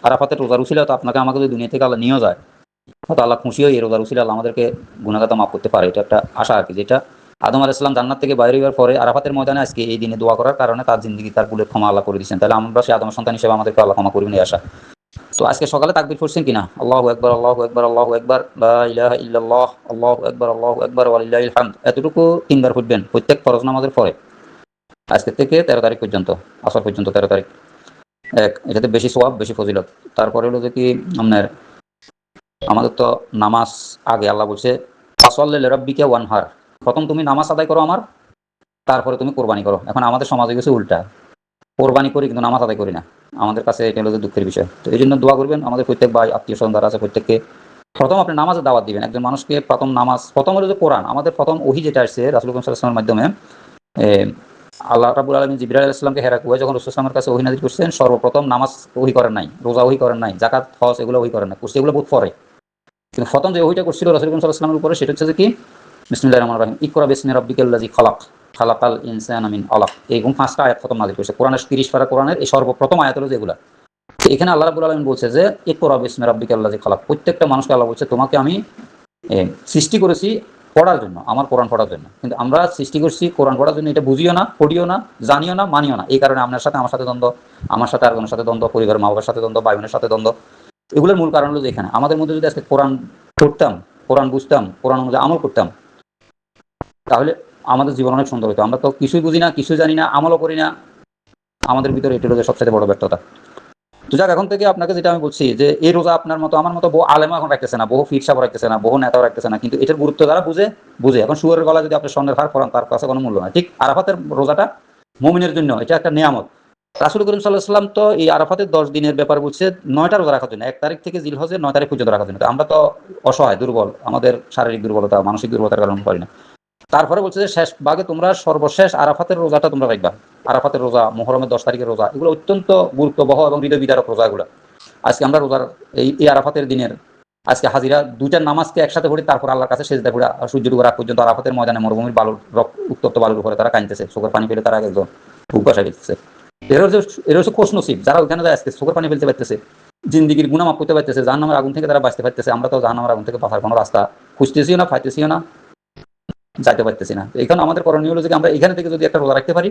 আরাফাতের রোজার উসিলা তো আপনাকে আমাকে যদি দুনিয়া থেকে আল্লাহ নিয়েও যায়, হয়তো আল্লাহ খুশি হয়ে এই রোজার উসিলা আল্লাহ আমাদেরকে গুনাহগাতা মাফ করতে পারে। এটা একটা আশা আর কি, যেটা আদম আলাইহিস সালাম জান্নাত থেকে বাইরে হওয়ার পরে আরাফাতের ময়দানে আজকে এই দিনে দোয়া করার কারণে তার জিন্দেগি তার ভুলের ক্ষমা আল্লাহ করে দিয়েছেন। তাহলে আমরা সেই আদমের সন্তান হিসেবে আমাদেরকে আল্লাহ ক্ষমা করবেন এই আশা। তো আজকে সকালে তাকবীর পড়ছেন কিনা? আল্লাহু আকবার, আল্লাহু আকবার, আল্লাহু আকবার, লা ইলাহা ইল্লাল্লাহ, আল্লাহু আকবার, আল্লাহু আকবার, ওয়া লিল্লাহিল হামদ, এতটুকু তিনবার পড়বেন প্রত্যেক ফরজ নামাজের পরে, আজকে থেকে 13 তারিখ পর্যন্ত, আসর পর্যন্ত 13 তারিখ। এটাতে বেশি সওয়াব, বেশি ফজিলত। তারপরে হলো যে কি আপনার আমাদের তো নামাজ আগে আল্লাহ বলছে ফাসল্লি লিরাব্বিকা ওয়ানহার, প্রথম তুমি নামাজ আদায় করো আমার, তারপরে তুমি কোরবানি করো। এখন আমাদের সমাজে গেছে উল্টা, কোরবানি করি কিন্তু নামাজ আদায় করি না। আমাদের কাছে এটা হলো যে দুঃখের বিষয়। তো এই জন্য দোয়া করবেন আমাদের প্রত্যেক ভাই আত্মীয় স্বজন যারা আছে প্রত্যেককে প্রথম আপনি নামাজের দাওয়াত দিবেন। একজন মানুষকে প্রথম নামাজ, প্রথম হলো যে কোরআন, আমাদের প্রথম ওহী যেটা আসছে রাসূল সাল্লাল্লাহু আলাইহি ওয়াসাল্লামের মাধ্যমে, আল্লাহ রাব্বুল আলামিন জিবরাইল আলাইহিস সালামকে হেরা কুয়ায় যখন রাসূল সাল্লাল্লাহু আলাইহি ওয়াসাল্লামের কাছে ওহী নাযিল করছেন, সর্বপ্রথম নামাজ ওহী করেন নাই, রোজা ওহী করেন নাই, যাকাত হজ এগুলো ওহী করেন নাই, করছে এগুলো বহুত পরে। কিন্তু প্রথম যে ওহীটা করছিল রাসূল সাল্লাল্লাহু আলাইহি ওয়াসাল্লামের উপরে সেটা হচ্ছে যে কি বিসমিল্লাহির রহমানির রহিম, ইকরা বিসমি রাব্বিকাল্লাযী খালাক, খালাকাল ইনসানা মিন আলাক। এইরকম 5টা আয়াত প্রথম নাযিল করেছে কোরআনের 30 পারা কোরআনের এই সর্বপ্রথম আয়াত হলো যেগুলা। এখানে আল্লাহ রাব্বুল আলামিন বলছে যে ইকরা বিসমি রাব্বিকাল্লাযী খালাক, প্রত্যেকটা মানুষকে আল্লাহ বলছে তোমাকে আমি সৃষ্টি করেছি পড়ার জন্য, আমার কোরআন পড়ার জন্য। কিন্তু আমরা সৃষ্টি করছি কোরআন পড়ার জন্য, এটা বুঝিও না, পড়িও না, জানিও না, মানিও না। এই কারণে আপনার সাথে আমার সাথে দ্বন্দ্ব, আমার সাথে আরেকজনের সাথে দ্বন্দ্ব, পরিবারের মা বাবার সাথে দ্বন্দ্ব, ভাই বোনের সাথে দ্বন্দ্ব। এগুলোর মূল কারণ হলো যে এখানে আমাদের মধ্যে যদি আজকে কোরআন পড়তাম, কোরআন বুঝতাম, কোরআন অনুযায়ী আমল করতাম, তাহলে আমাদের জীবন অনেক সুন্দর হতো। আমরা তো কিছুই বুঝি না, কিছুই জানি না, আমলও করি না, আমাদের ভিতরে এটা হলো যে সবচেয়ে বড় ব্যর্থতা। তো যাক, এখন থেকে আপনাকে যেটা আমি বলছি যে এই রোজা আপনার মতো আমার মতো বহু আলেমা এখন রাখতেছে না, বহু পীর সাহেব রাখতেছে না, বহু নেতাও রাখতেছে না, কিন্তু এটার গুরুত্ব যারা বুঝে বুঝে। এখন শুয়োরের গলা যদি আপনি স্বর্ণের হার পরান তার কাছে কোনো মূল্য নাই। ঠিক আরাফাতের রোজাটা মুমিনের জন্য এটা একটা নিয়ামত। রাসূল করিম সাল্লাল্লাহু আলাইহি ওয়াসাল্লাম তো এই আরাফাতের 10 দিনের ব্যাপার বলছে 9টা রোজা রাখার জন্য, 1 তারিখ থেকে জিলহজের 9 তারিখ পর্যন্ত রাখার জন্য। তো আমরা তো অসহায়, দুর্বল, আমাদের শারীরিক দুর্বলতা, মানসিক দুর্বলতার কারণে পারি না। তারপরে বলছে যে শেষ ভাগে তোমরা সর্বশেষ আরাফাতের রোজাটা তোমরা রাখবা। আরাফাতের রোজা, মুহররমের 10 তারিখের রোজা, এগুলো অত্যন্ত গুরুত্ববহ এবং হৃদয় বিদারক রোজা এগুলো। আজকে আমরা রোজার এই আরাফাতের দিনের আজকে হাজিরা দুইটা নামাজকে একসাথে পড়ি, তারপর আল্লাহর কাছে সেজদা করে সূর্য ডুবার আগ পর্যন্ত আরাফাতের ময়দানে মরুভূমির বালুর উত্তপ্ত বালুর উপরে তারা কাঁদতেছে, চোখের পানি ফেলে তারা একজন উপাসা ফেলতেছে। এরা হচ্ছে খোশ নসিব যারা ওইখানে যায় আজকে চোখের পানি ফেলতে পারতেছে, জিন্দিগির গুনাহ মাফ করতে পারতেছে, জাহান্নামের আগুন থেকে তারা বাঁচতে পারতেছে। আমরা তো জাহান্নামের আগুন থেকে বাঁচার কোনো রাস্তা খুঁজতেছিও না, পাইতেছিও না, যাইতে পারতেছি না। এই কারণে আমাদের করণীয় হলো যে আমরা এখানে থেকে যদি একটা রোজা রাখতে পারি,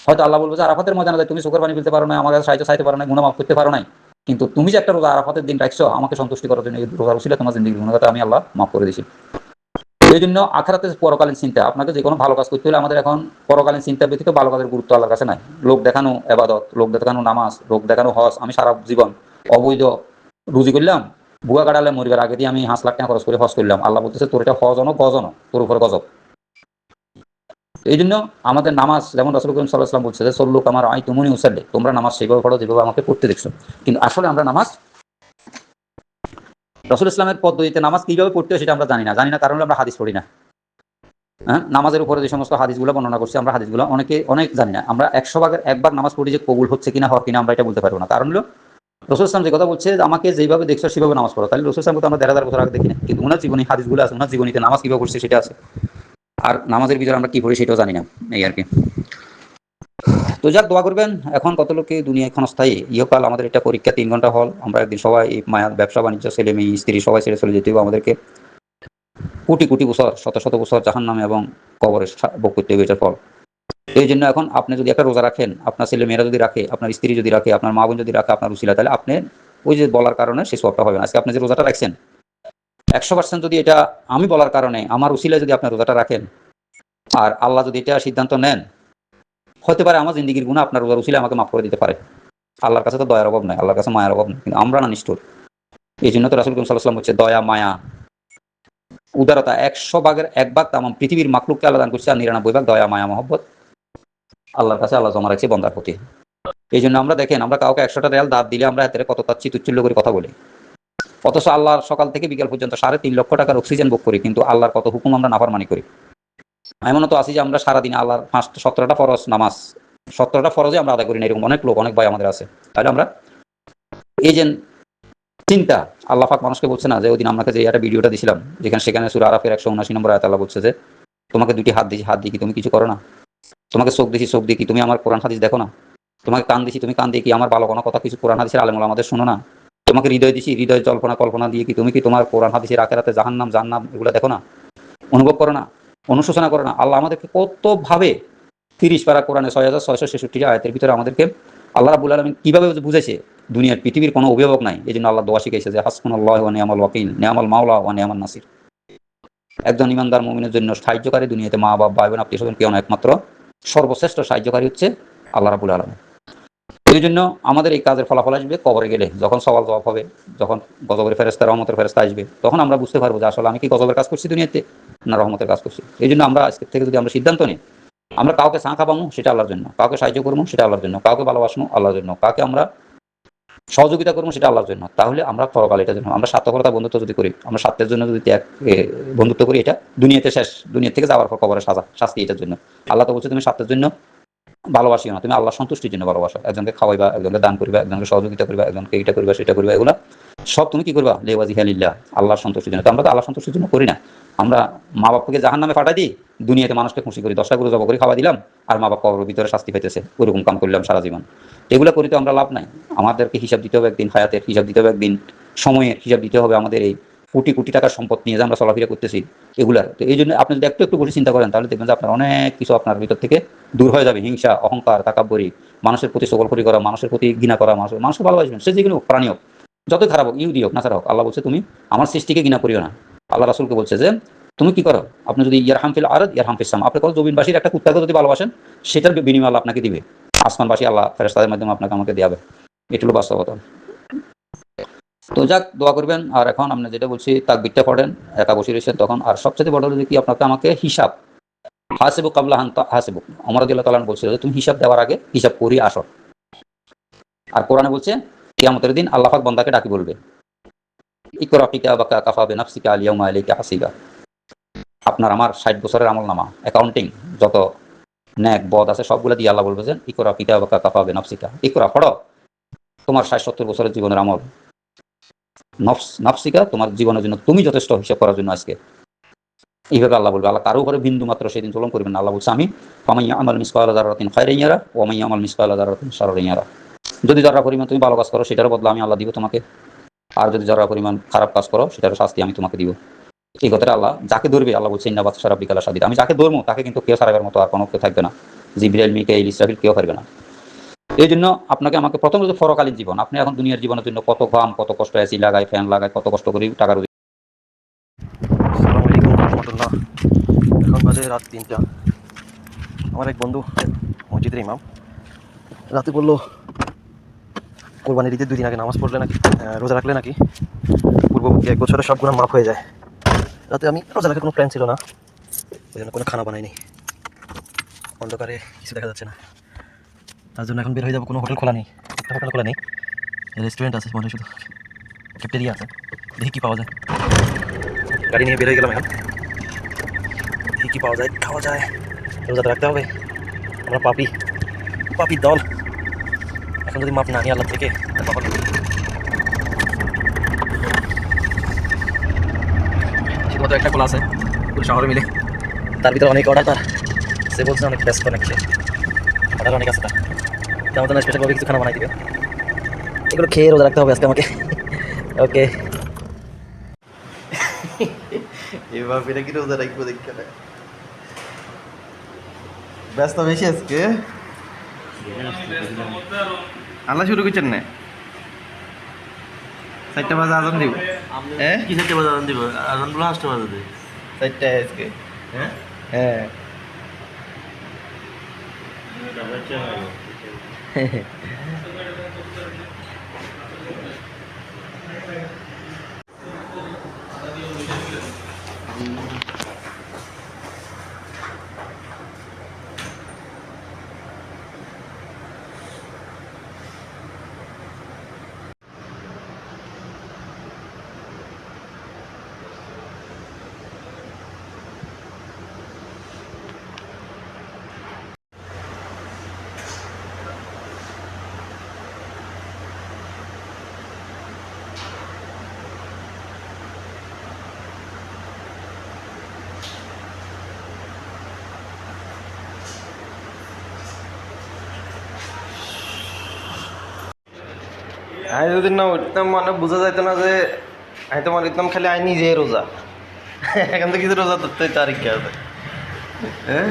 হয়তো আল্লাহ বলবো যে আরাফাতের ময়দানে তুমি চোখের পানি ফেলতে পারো না, আমার কাছে সাহায্য চাইতে পারো না, গুনাহ মাফ করতে পারো নাই, কিন্তু তুমি যে একটা রোজা আরাফাতের দিন রাখছো আমাকে সন্তুষ্টি করার জন্য, এই রোজার উসিলায় তোমার জিন্দেগির গুনাহটা আমি আল্লাহ মাফ করে দিয়েছি। এই জন্য আখিরাতে পরকালীন চিন্তা, আপনাকে যে কোনো ভালো কাজ করতে হলে আমাদের এখন পরকালীন চিন্তা ব্যতীত ভালো কাজের গুরুত্ব আল্লাহর কাছে নাই। লোক দেখানো ইবাদত, লোক দেখানো নামাজ, লোক দেখানো হজ, আমি সারা জীবন অবৈধ রুজি করলাম, বুয়া কাটালে মরিবার আগে দিয়ে আমি 5 লাখ টাকা খরচ করে হজ করলাম, আল্লাহ বলতেছে তোর এটা হজ অন গজ অন, তোর উপর গজব। এই জন্য আমাদের নামাজ, যেমন রাসূল করিম সাল্লাল্লাহু আলাইহি ওয়াসাল্লাম বলছে যে সল্লু কামা রাআইতুমুনি উসাল্লি, তোমরা নামাজ সেইভাবে পড়ো যেভাবে আমাকে পড়তে দেখছো। কিন্তু আসলে আমরা নামাজ রাসূল ইসলামের পদ্ধতিতে নামাজ কিভাবে পড়তে হয় সেটা আমরা জানি না, কারণ আমরা হাদিস পড়ি না। হ্যাঁ, নামাজের উপরে যে সমস্ত হাদিসগুলো বর্ণনা করছে আমরা হাদিসগুলো অনেক জানি না। আমরা 100 ভাগের 1 ভাগ নামাজ পড়ি যে কবুল হচ্ছে কিনা হওয়ার কিনা আমরা এটা বলতে পারবো না। কারণ হলো রাসূল ইসলাম যে কথা বলছে আমাকে যেভাবে দেখছো সেভাবে নামাজ পড়ো, তাহলে রাসূল ইসলামকে তো আমরা 1,500 বছর আগে দেখি না, কিন্তু ওনার জীবনী হাদিসগুলো আছে, ওনার জীবনীতে নামাজ কিভাবে করছে সেটা আছে। আর নামাজের ভিতরে আমরা কি পড়ি সেটাও জানি না, এই আর কি। তো যাক, দোয়া করবেন। এখন কত লোকে দুনিয়া ক্ষণস্থায়ী, ইহকাল আমাদের এটা পরীক্ষা, 3 ঘন্টা হল, আমরা একদিন সবাই মায়া, ব্যবসা বাণিজ্য, ছেলে মেয়ে স্ত্রী সবাই ছেড়ে চলে যেতে হবে আমাদেরকে। কোটি কোটি বছর, শত শত বছর জাহান্নামে এবং কবরে ভোগ করতে হবে এটার ফল। এই জন্য এখন আপনি যদি একটা রোজা রাখেন, আপনার ছেলে মেয়েরা যদি রাখে, আপনার স্ত্রী যদি রাখে, আপনার মা বোন যদি রাখে আপনার উসিলা, তাহলে আপনি ওই যে বলার কারণে সেই সওয়াবটা হবে না। আজকে আপনি যে রোজাটা রাখছেন 100% যদি এটা আমি বলার কারণে আমার উসিলায় যদি আপনি রোজাটা রাখেন, আর আল্লাহ যদি এটা সিদ্ধান্ত নেন, হতে পারে আমার জিন্দিগির গুনাহ আপনার রোজার উসিলায় আমাকে মাফ করে দিতে পারে। আল্লাহর কাছে তো দয়ার অভাব নাই, আল্লাহর কাছে মায়ের অভাব নেই, কিন্তু আমরা না নিষ্ঠুর। এই জন্য তো রাসূল সাল্লাল্লাহু আলাইহি ওয়াসাল্লাম হচ্ছে দয়া, মায়া, উদারতা 100 ভাগের 1 ভাগ তামাম পৃথিবীর মাখলুককে আল্লাহ দান করছে, আর 99 ভাগ দয়া, মায়া, মহব্বত আল্লাহর কাছে আল্লাহ জমা রাখছে বান্দার প্রতি। এই জন্য আমরা দেখেন, আমরা কাউকে 100টা রিয়াল দাঁত দিলে আমরা এতে কত তুচ্ছিল্য করে কথা বলি, অথচ আল্লাহর সকাল থেকে বিকাল পর্যন্ত 3.5 লক্ষ টাকার অক্সিজেন ভোগ করি, কিন্তু আল্লাহর কত হুকুম আমরা নাফরমানি করি। এমনও তো আছি যে আমরা সারাদিনে আল্লাহর 17টা ফরজ নামাজ, 17টা ফরজে আমরা আদায় করি না, এরকম অনেক লোক, অনেক ভাই আমাদের আছে। তাহলে আমরা এই যে চিন্তা, আল্লাহ পাক মানুষকে বলছে না যে ওই দিন আপনাকে যে একটা ভিডিওটা দিছিলাম, সেখানে সূরা আরাফের 179 নম্বর আয়াতে আল্লাহ বলছে যে তোমাকে 2টি হাত দিয়েছি, হাত দিয়ে কি তুমি কিছু করো না? তোমাকে চোখ দিয়েছি, চোখ দিয়ে কি তুমি আমার কোরআন হাদিস দেখো না? তোমাকে কান দিয়েছি, তুমি কান দিয়ে কি আমার ভালো কোনো কথা কিছু কোরআন হাদিসের আলেম ওলামাদের শোনো না? তোমাকে হৃদয় দিছি, হৃদয় জল্পনা কল্পনা দিয়ে কি তুমি কি তোমার কোরআন হাদিসের আখেরাতে জাহান্নাম জান্নাত এগুলো দেখো না, অনুভব করো না, অনুশোচনা করো না? আল্লাহ আমাদেরকে কতভাবে ৩০ পারা কোরআনে ৬৬৬৬ আয়াতের ভিতরে আমাদেরকে আল্লাহ রাব্বুল আলামিন কীভাবে বুঝাইছে দুনিয়ার পৃথিবীর কোনো অভিভাবক নাই। এই জন্য আল্লাহ দোয়া শিখাইছে যে হাসবুনাল্লাহু ওয়া নি'মাল ওয়াকিল, নি'মাল মাওলা ওয়া নি'মান নাসির। একজন ইমানদার মুমিনের জন্য সাহায্যকারী দুনিয়াতে মা বাবা ভাই বোন আত্মীয় স্বজন কেউ না, একমাত্র সর্বশ্রেষ্ঠ সাহায্যকারী হচ্ছে আল্লাহ রাব্বুল আলামিন। এই জন্য আমাদের এই কাজের ফলাফল আসবে কবরে গেলে, যখন সওয়াল জবাব হবে, যখন গজবের ফেরেশতা রহমতের ফেরেশতা আসবে, তখন আমরা বুঝতে পারবো যে আসলে আমি কি গজবের কাজ করছি দুনিয়াতে না রহমতের কাজ করছি। এই জন্য আমরা আজকে থেকে যদি আমরা সিদ্ধান্ত নিই, আমরা কাউকে চা খাবামো সেটা আল্লাহর জন্য, কাউকে সাহায্য করবো সেটা আল্লাহর জন্য, কাউকে ভালোবাসবো আল্লাহর জন্য, কাউকে আমরা সহযোগিতা করবো সেটা আল্লাহর জন্য, তাহলে আমরা পরকালে এটার জন্য আমরা স্বার্থপরতা বন্ধুত্ব যদি করি, আমরা স্বার্থের জন্য যদি বন্ধুত্ব করি, এটা দুনিয়াতে শেষ, দুনিয়া থেকে যাওয়ার পর কবরের শাস্তি এটার জন্য। আল্লাহ তো বলছে তুমি স্বার্থের জন্য ভালোবাসিও না, তুমি আল্লাহ সন্তুষ্টির জন্য ভালোবাসো। একজনকে খাওয়াইবা, একজনকে দান করবা, একজনকে সহযোগিতা করবা, একজনকে এটা করবা সেটা করবা, এগুলো সব তুমি কি করবা লেওয়াজিহা লিল্লাহ, আল্লাহর সন্তুষ্টির জন্য। তো আমরা তো আল্লাহ সন্তুষ্টির জন্য করি না, আমরা মা বাপকে জাহান্নামে পাঠাই দিই, দুনিয়াতে মানুষকে খুশি করি, 10টা গরু জবাই করে খাওয়া দিলাম, আর মা বাপ কবরের ভিতরে শাস্তি পাইতেছে, ওরকম কাম করলাম সারা জীবন। এগুলো করি তো আমরা লাভ নাই। আমাদেরকে হিসাব দিতে হবে একদিন, হায়াতের হিসাব দিতে হবে একদিন, সময়ের হিসাব দিতে হবে, আমাদের এই কোটি কোটি টাকার সম্পদ নিয়ে যে আমরা চলাফেরা করতেছি এগুলার। তো এই জন্য আপনি যদি একটু একটু বসে চিন্তা করেন, তাহলে দেখবেন যে আপনার অনেক কিছু আপনার ভিতর থেকে দূর হয়ে যাবে। হিংসা, অহংকার, তাকাব্বরি, মানুষের প্রতি সকলপুরি করা, মানুষের প্রতি ঘৃণা করা, মানুষকে ভালোবাসবেন, সে যেগুলো প্রাণী হোক, যতই খারাপ হোক, ইহুদি হোক, নাসারা হোক, আল্লাহ বলছে তুমি আমার সৃষ্টিকে ঘৃণা করিও না। আল্লাহ রাসূলকে বলছে যে তুমি কি করো, আপনি যদি ইয়ারহাম ফিল আরদ ইয়ারহাম ফিস সামা, আপনি কত জমিনবাসীর একটা কুত্তাকে যদি ভালোবাসেন, সেটার বিনিময় আল্লাহ আপনাকে দিবে, আসমানবাসী আল্লাহ ফেরেশতাদের মাধ্যমে আপনাকে আমাকে দেবে। এটা হলো বাস্তবতা। তো যাক, দোয়া করবেন। আর এখন আপনি যেটা বলছি তাকবীরটা পড়েন, একা বসে রয়েছেন তখন। আর সবচেয়ে বড় হলো যে কি, আপনাকে আমাকে হিসাব, হাসিবু কাবলা আন হাসিবু, ওমর রাদিয়াল্লাহু তাআলা বলছিল যে তুমি হিসাব দেওয়ার আগে হিসাব করি আসো। আর কোরআনে বলছে কিয়ামতের দিন আল্লাহ পাক বান্দাকে ডাকি বলবে ইকরা কিতাবাকা কাফা বিনাফসিকা আল ইয়াউমা আলাইকা হাসিবা। আপনার আমার 60 বছরের আমলনামা, অ্যাকাউন্টিং, যত নেক বদ আছে সবগুলো দিয়ে আল্লাহ বলবে যে ইকরা কিতাবাকা কাফা বিনাফসিকা, ইকরা পড়ো তোমার 60-70 বছরের জীবনের আমল, নাফসিকা তোমার জীবনের জন্য তুমি যথেষ্ট হিসাব করার জন্য আজকে। এইভাবে আল্লাহ বলবে। আল্লাহ কারো উপরে বিন্দু মাত্র সেদিন জুলুম করবেন না। আল্লাহ বলছে আমি ফামাইয়া আমাল মিসকালা যারাতিন খায়রান ইয়ারা ওয়া মাইয়া আমাল মিসকালা যারাতিন শাররান ইয়ারা। যদি যারা পরিমাণ তুমি ভালো কাজ করো সেটার বদলা আমি আল্লাহ দিব তোমাকে, আর যদি যারা পরিমাণ খারাপ কাজ করো সেটার শাস্তি আমি তোমাকে দিব। এই কথাটা আল্লাহ যাকে ধরবে, আল্লাহ বলছে ইন্না বাতশা রাব্বিকা লাশাদীদ, আমি যাকে ধরবো তাকে কিন্তু কেউ ছাড়াবার মতো আর কোনো কেউ থাকবে না, জিবরাইল মিকাইল ইসরাফিল কেউ পারবে না। এই জন্য আপনাকে আমাকে প্রথম হচ্ছে পরকালীন জীবন। আপনি এখন দুনিয়ার জীবনের জন্য কত ঘাম, কত কষ্ট, এসি লাগায়, ফ্যান লাগায়, কত কষ্ট করি টাকা রোজগার। আসসালামু আলাইকুম রহমতুল্লাহ। এখন বাজে রাত 3টা। আমার এক বন্ধু মসজিদের ইমাম রাতে বললো কোরবানির ঈদের 2 দিন আগে নামাজ পড়লে নাকি, রোজা রাখলে নাকি পূর্ববর্তী 1 বছরের সব গুনাহ মাফ হয়ে যায়। রাতে আমি রোজা রাখার কোনো প্ল্যান ছিল না, ওই জন্য কোনো খানা বানাইনি, অন্ধকারে কিছু দেখা যাচ্ছে না, তার জন্য এখন বের হয়ে যাবো। কোনো হোটেল খোলা নেই, একটা হোটেল খোলা নেই, রেস্টুরেন্ট আছে মনে হয়, শুধু ক্যাফেটেরিয়া আছে। দেখি কী পাওয়া যায়, গাড়ি নিয়ে বের হয়ে গেলাম। এখন দেখি কী পাওয়া যায়, খাওয়া যায়। রোজা তো রাখতে হবে, আমরা পাপি দল। এখন যদি মাপ না নিয়ে আল্লাহ থেকে, শুধুমাত্র একটা খোলা আছে পুরো শহরে মিলে, তার ভিতরে অনেক অর্ডার, তার সে বলছে অনেক ব্যস্ত, অনেক অর্ডার অনেক আছে তার, তেমন তো স্পেশালভাবে কিছু খানা বানাই দিবে। এগুলো খেয়ে রোজা রাখতে হবে আজকে আমাকে। ওকে, এবার এটা কি রোজা রাখবো দেখতে না, ব্যস্ত বেশি আজকে। আল্লাহ শুরু করছেন না, 4টা বাজে আজান দিব। হ্যাঁ কি 4টা বাজে আজান দিব? আজান বলে 5টা বাজে দেয়। 4টায় আজকে। হ্যাঁ হ্যাঁ আমি যদি না উঠতাম মানে বোঝা যাইতো না যে আমি তোমার উঠতাম খালি আই নিজে রোজা এখান থেকে কিছু রোজা ধরতে তার কি আছে হ্যাঁ